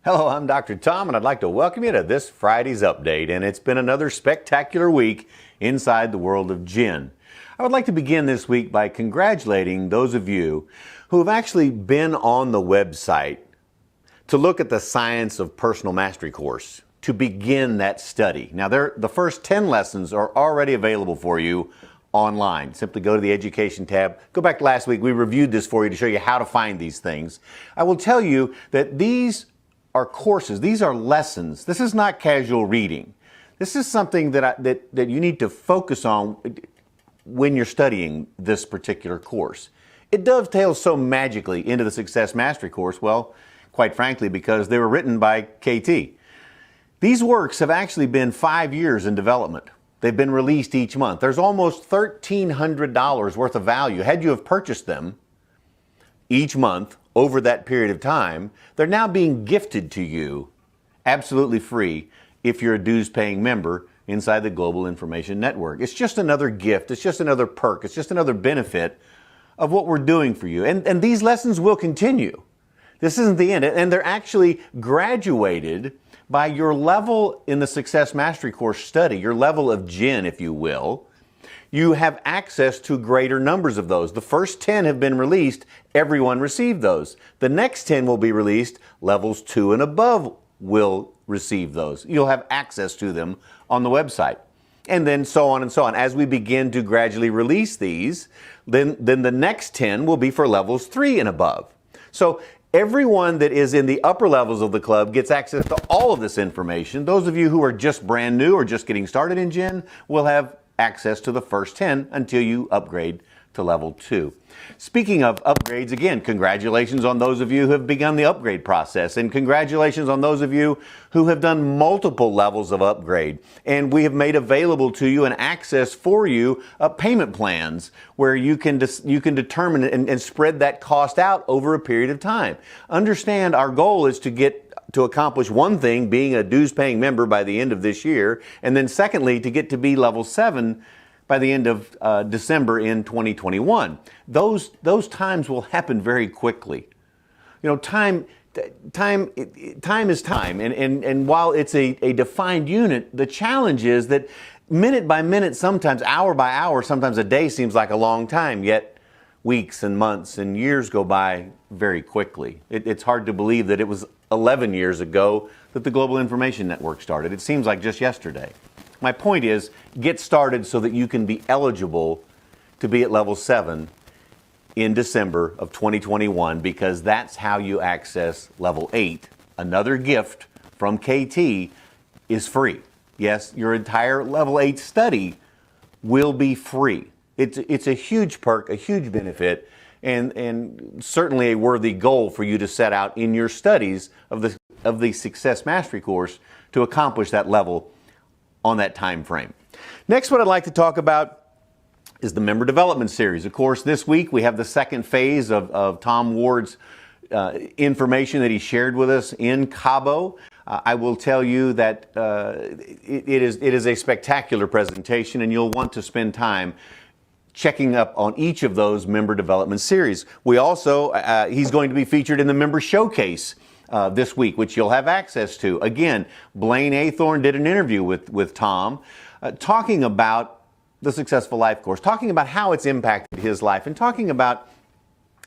Hello, I'm Dr. Tom, and I'd like to welcome you to this Friday's update. And it's been another spectacular week inside the world of gin. I would like to begin this week by congratulating those of you who have actually been on the website to look at the Science of Personal Mastery course to begin that study. Now, the first 10 lessons are already available for you online. Simply go to the Education tab. Go back to last week. We reviewed this for you to show you how to find these things. I will tell you that these are courses. These are lessons. This is not casual reading. This is something that you need to focus on when you're studying this particular course. It dovetails so magically into the Success Mastery course, well, quite frankly, because they were written by KT. These works have actually been 5 years in development. They've been released each month. There's almost $1,300 worth of value. Had you have purchased them each month over that period of time, they're now being gifted to you absolutely free if you're a dues-paying member inside the Global Information Network. It's just another gift. It's just another perk. It's just another benefit of what we're doing for you. And these lessons will continue. This isn't the end. And they're actually graduated by your level in the Success Mastery course study, your level of gin, if you will. You have access to greater numbers of those. The first 10 have been released. Everyone received those. The next 10 will be released. Levels 2 and above will receive those. You'll have access to them on the website. And then so on and so on. As we begin to gradually release these, then the next 10 will be for levels 3 and above. So everyone that is in the upper levels of the club gets access to all of this information. Those of you who are just brand new or just getting started in gin will have access to the first 10 until you upgrade to level 2. Speaking of upgrades, again, congratulations on those of you who have begun the upgrade process, and congratulations on those of you who have done multiple levels of upgrade. And we have made available to you and access for you payment plans where you can determine and spread that cost out over a period of time. Understand, our goal is to accomplish one thing, being a dues-paying member by the end of this year, and then secondly, to get to be level 7 by the end of December in 2021. Those times will happen very quickly. You know, time is time, and while it's a defined unit, the challenge is that minute by minute, sometimes hour by hour, sometimes a day seems like a long time, yet weeks and months and years go by very quickly. It's hard to believe that it was 11 years ago that the Global Information Network started. It seems like just yesterday. My point is, get started so that you can be eligible to be at level 7 in December of 2021, because that's how you access level 8. Another gift from KT is free. Yes, your entire level 8 study will be free. It's a huge perk, a huge benefit, and certainly a worthy goal for you to set out in your studies of the Success Mastery course to accomplish that level on that time frame. Next, what I'd like to talk about is the Member Development Series. Of course, this week we have the second phase of Tom Ward's information that he shared with us in Cabo. I will tell you that it is a spectacular presentation, and you'll want to spend time checking up on each of those Member Development Series. We also, he's going to be featured in the Member Showcase this week, which you'll have access to. Again, Blaine Athorn did an interview with Tom talking about the Successful Life course, talking about how it's impacted his life, and talking about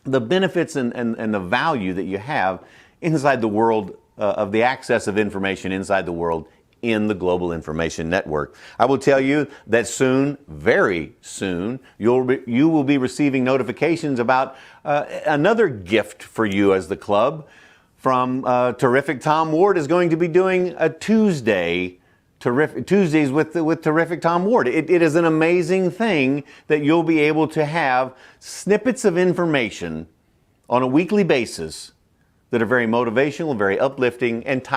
the benefits and the value that you have inside the world of the access of information inside the world in the Global Information Network. I will tell you that soon, very soon, you will be receiving notifications about another gift for you as the club. From Terrific Tom Ward is going to be doing a Tuesdays with Terrific Tom Ward. It is an amazing thing that you'll be able to have snippets of information on a weekly basis that are very motivational, very uplifting, and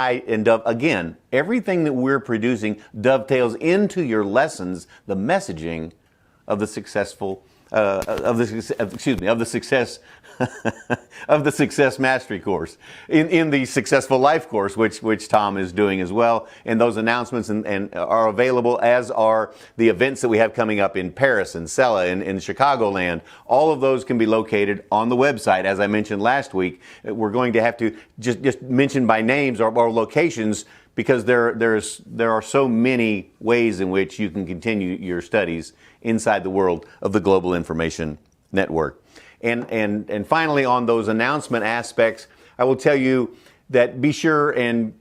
again, everything that we're producing dovetails into your lessons, the messaging of the Success of the Success Mastery course, in the Successful Life course, which Tom is doing as well. And those announcements and are available, as are the events that we have coming up in Paris and Celle and in Chicagoland. All of those can be located on the website. As I mentioned last week, we're going to have to just mention by names or locations, because there are so many ways in which you can continue your studies inside the world of the Global Information Network. And finally, on those announcement aspects, I will tell you that be sure and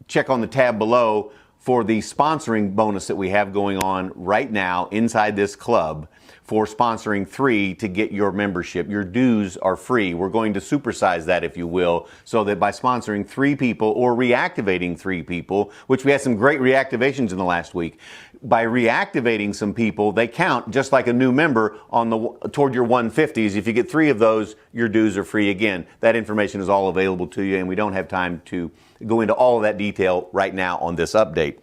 check on the tab below for the sponsoring bonus that we have going on right now inside this club for sponsoring 3 to get your membership. Your dues are free. We're going to supersize that, if you will, so that by sponsoring 3 people or reactivating 3 people, which we had some great reactivations in the last week, by reactivating some people, they count just like a new member on toward your 150s. If you get 3 of those, your dues are free again. That information is all available to you, and we don't have time to go into all of that detail right now on this update.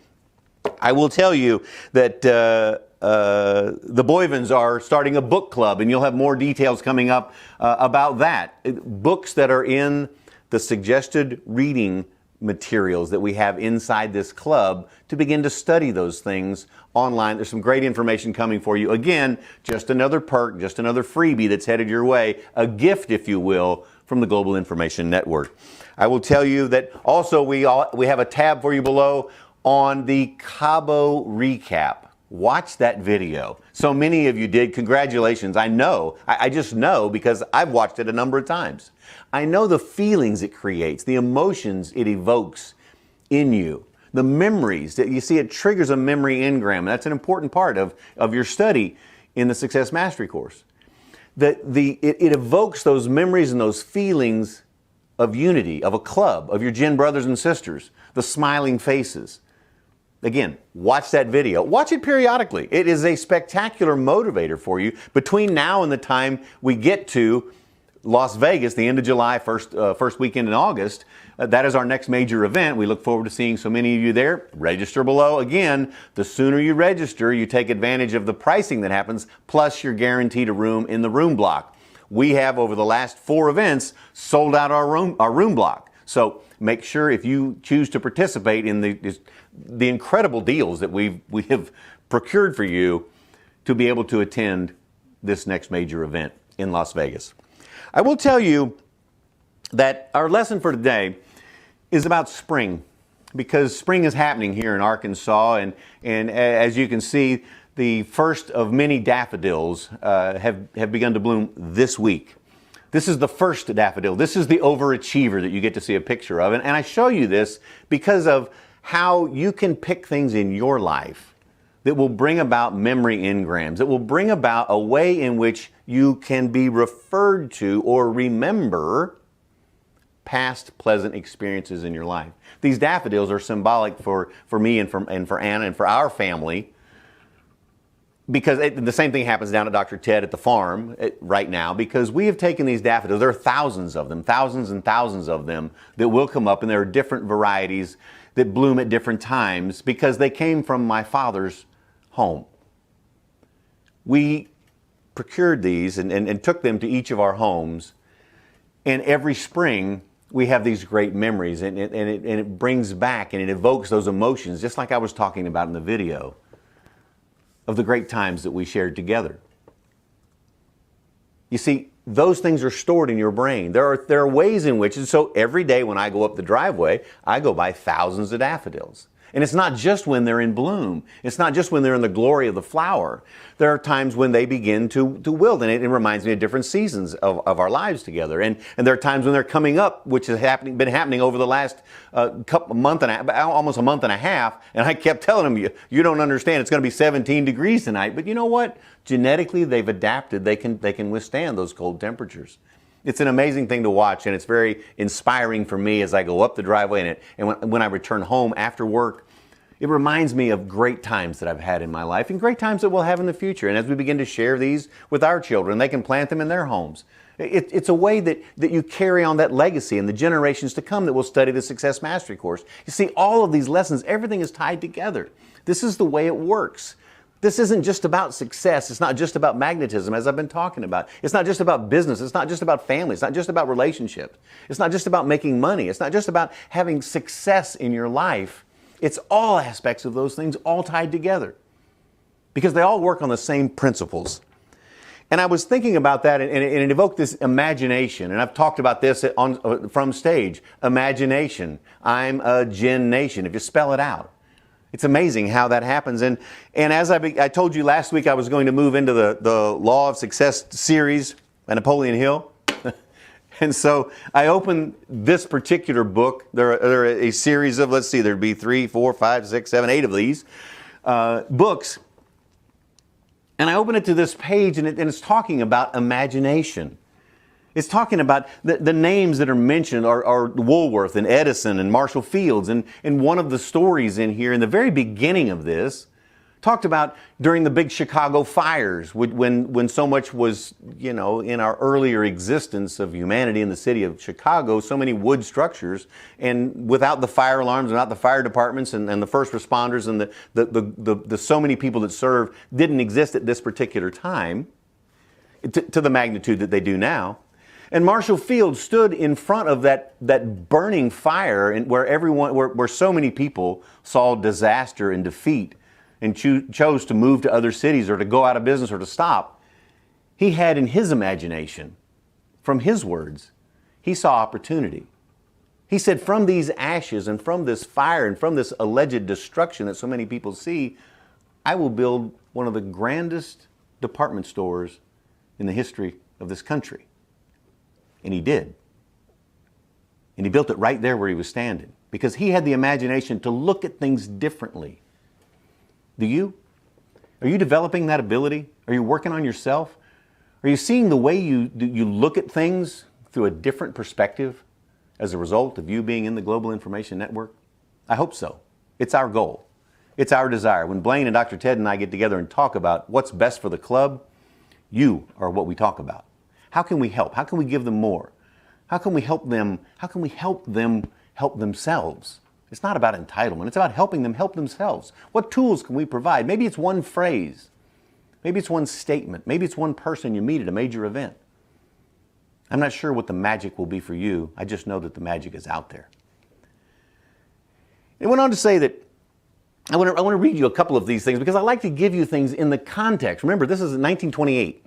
I will tell you that the Boivins are starting a book club, and you'll have more details coming up about that. Books that are in the suggested reading materials that we have inside this club to begin to study those things online. There's some great information coming for you. Again, just another perk, just another freebie that's headed your way, a gift, if you will, from the Global Information Network. I will tell you that also we have a tab for you below on the Cabo recap. Watch that video. So many of you did. Congratulations. I know. I just know because I've watched it a number of times. I know the feelings it creates, the emotions it evokes in you, the memories that you see. It triggers a memory engram. That's an important part of your study in the Success Mastery course. It evokes those memories and those feelings of unity, of a club, of your Jinn brothers and sisters, the smiling faces. Again, watch that video. Watch it periodically. It is a spectacular motivator for you between now and the time we get to Las Vegas, the end of July, first weekend in August. That is our next major event. We look forward to seeing so many of you there. Register below. Again, the sooner you register, you take advantage of the pricing that happens, plus you're guaranteed a room in the room block. We have, over the last 4 events, sold out our room block. So make sure, if you choose to participate in the incredible deals that we have procured for you, to be able to attend this next major event in Las Vegas. I will tell you that our lesson for today is about spring, because spring is happening here in Arkansas, and as you can see, the first of many daffodils have begun to bloom this week. This is the first daffodil. This is the overachiever that you get to see a picture of. And I show you this because of how you can pick things in your life that will bring about memory engrams, that will bring about a way in which you can be referred to or remember past pleasant experiences in your life. These daffodils are symbolic for me and for Anna and for our family, because the same thing happens down at Dr. Ted at the farm right now, because we have taken these daffodils. There are thousands of them, thousands and thousands of them that will come up, and there are different varieties that bloom at different times because they came from my father's home. We procured these and took them to each of our homes, and every spring we have these great memories, and it brings back and it evokes those emotions, just like I was talking about in the video, of the great times that we shared together. You see, those things are stored in your brain. There are ways in which, and so every day when I go up the driveway, I go by thousands of daffodils. And it's not just when they're in bloom. It's not just when they're in the glory of the flower. There are times when they begin to wilt, and it reminds me of different seasons of our lives together. And there are times when they're coming up, which has been happening over the last almost a month and a half. And I kept telling them, you don't understand, it's going to be 17 degrees tonight. But you know what? Genetically, they've adapted. They can withstand those cold temperatures. It's an amazing thing to watch, and it's very inspiring for me as I go up the driveway, and when I return home after work. It reminds me of great times that I've had in my life and great times that we'll have in the future. And as we begin to share these with our children, they can plant them in their homes. It's a way that you carry on that legacy in the generations to come that will study the Success Mastery course. You see, all of these lessons, everything is tied together. This is the way it works. This isn't just about success. It's not just about magnetism, as I've been talking about. It's not just about business. It's not just about family. It's not just about relationships. It's not just about making money. It's not just about having success in your life. It's all aspects of those things all tied together because they all work on the same principles. And I was thinking about that, and it evoked this imagination. And I've talked about this from stage. Imagination. I'm a Jinn Nation, if you spell it out. It's amazing how that happens. And as I told you last week, I was going to move into the Law of Success series by Napoleon Hill. And so I opened this particular book. There are a series of, let's see, there'd be 3, 4, 5, 6, 7, 8 of these books. And I open it to this page, and it's talking about imagination. It's talking about the names that are mentioned are Woolworth and Edison and Marshall Fields. And one of the stories in here, in the very beginning of this, talked about during the big Chicago fires, when so much was, in our earlier existence of humanity in the city of Chicago, so many wood structures, and without the fire alarms, without the fire departments and the first responders and the so many people that served didn't exist at this particular time to the magnitude that they do now. And Marshall Fields stood in front of that burning fire, and where so many people saw disaster and defeat and chose to move to other cities or to go out of business or to stop. He had in his imagination, from his words, he saw opportunity. He said, from these ashes and from this fire and from this alleged destruction that so many people see, I will build one of the grandest department stores in the history of this country. And he did. And he built it right there where he was standing because he had the imagination to look at things differently. Do you? Are you developing that ability? Are you working on yourself? Are you seeing the way you look at things through a different perspective as a result of you being in the Global Information Network? I hope so. It's our goal. It's our desire. When Blaine and Dr. Ted and I get together and talk about what's best for the club, you are what we talk about. How can we help? How can we give them more? How can we help them? How can we help them help themselves? It's not about entitlement. It's about helping them help themselves. What tools can we provide? Maybe it's one phrase. Maybe it's one statement. Maybe it's one person you meet at a major event. I'm not sure what the magic will be for you. I just know that the magic is out there. It went on to say that I want to read you a couple of these things because I like to give you things in the context. Remember, this is 1928.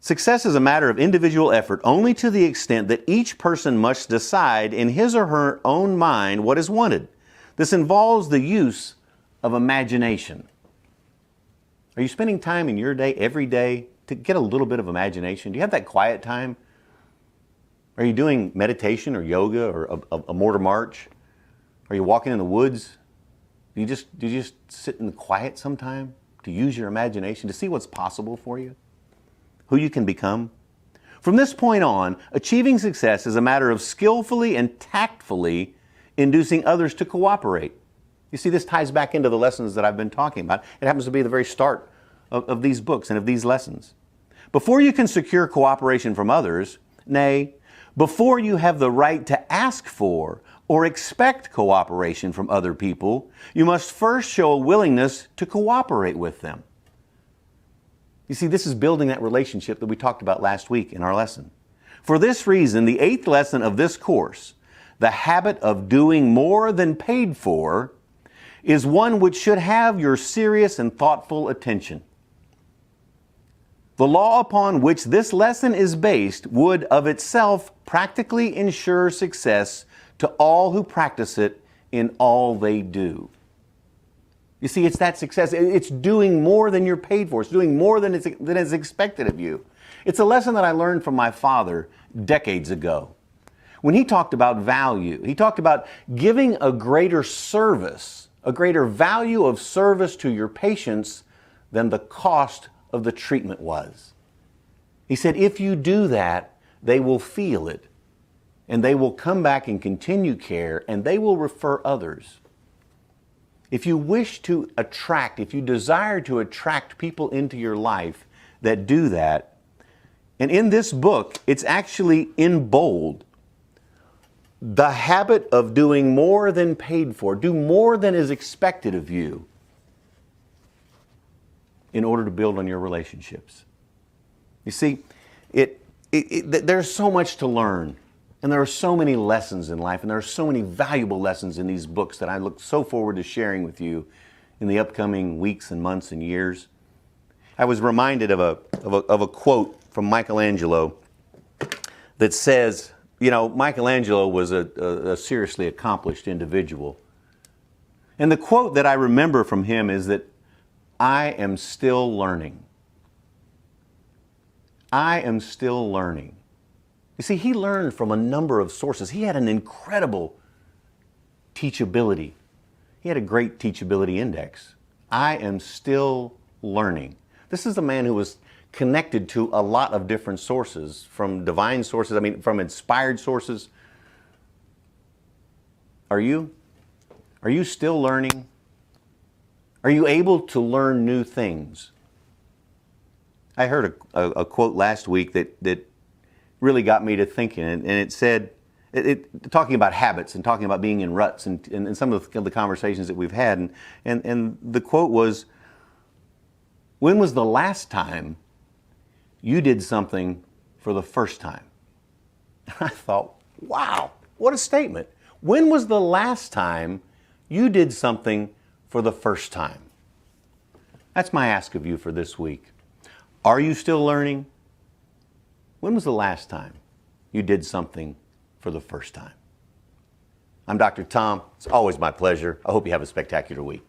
Success is a matter of individual effort only to the extent that each person must decide in his or her own mind what is wanted. This involves the use of imagination. Are you spending time in your day, every day, to get a little bit of imagination? Do you have that quiet time? Are you doing meditation or yoga or a mortar march? Are you walking in the woods? Do you just sit in the quiet sometime to use your imagination, to see what's possible for you? Who you can become? From this point on, achieving success is a matter of skillfully and tactfully inducing others to cooperate. You see, this ties back into the lessons that I've been talking about. It happens to be the very start of these books and of these lessons. Before you can secure cooperation from others, nay, before you have the right to ask for or expect cooperation from other people, you must first show a willingness to cooperate with them. You see, this is building that relationship that we talked about last week in our lesson. For this reason, the 8th lesson of this course, the habit of doing more than paid for, is one which should have your serious and thoughtful attention. The law upon which this lesson is based would of itself practically ensure success to all who practice it in all they do. You see, it's that success. It's doing more than you're paid for. It's doing more than is expected of you. It's a lesson that I learned from my father decades ago. When he talked about value, he talked about giving a greater service, a greater value of service to your patients than the cost of the treatment was. He said, if you do that, they will feel it, and they will come back and continue care, and they will refer others. If you wish to attract, if you desire to attract people into your life that do that, and in this book, it's actually in bold, the habit of doing more than paid for, do more than is expected of you. in order to build on your relationships. You see, there's so much to learn, and there are so many lessons in life, and there are so many valuable lessons in these books that I look so forward to sharing with you in the upcoming weeks and months and years. I was reminded of a quote from Michelangelo that says, you know, Michelangelo was a seriously accomplished individual. And the quote that I remember from him is that, "I am still learning." I am still learning. You see, he learned from a number of sources. He had an incredible teachability. He had a great teachability index. I am still learning. This is a man who was connected to a lot of different sources, from divine sources, from inspired sources. Are you? Are you still learning? Are you able to learn new things? I heard a quote last week that really got me to thinking, and it said, talking about habits and talking about being in ruts and some of the conversations that we've had, and the quote was, "When was the last time you did something for the first time?" I thought, wow, what a statement. When was the last time you did something for the first time? That's my ask of you for this week. Are you still learning? When was the last time you did something for the first time? I'm Dr. Tom. It's always my pleasure. I hope you have a spectacular week.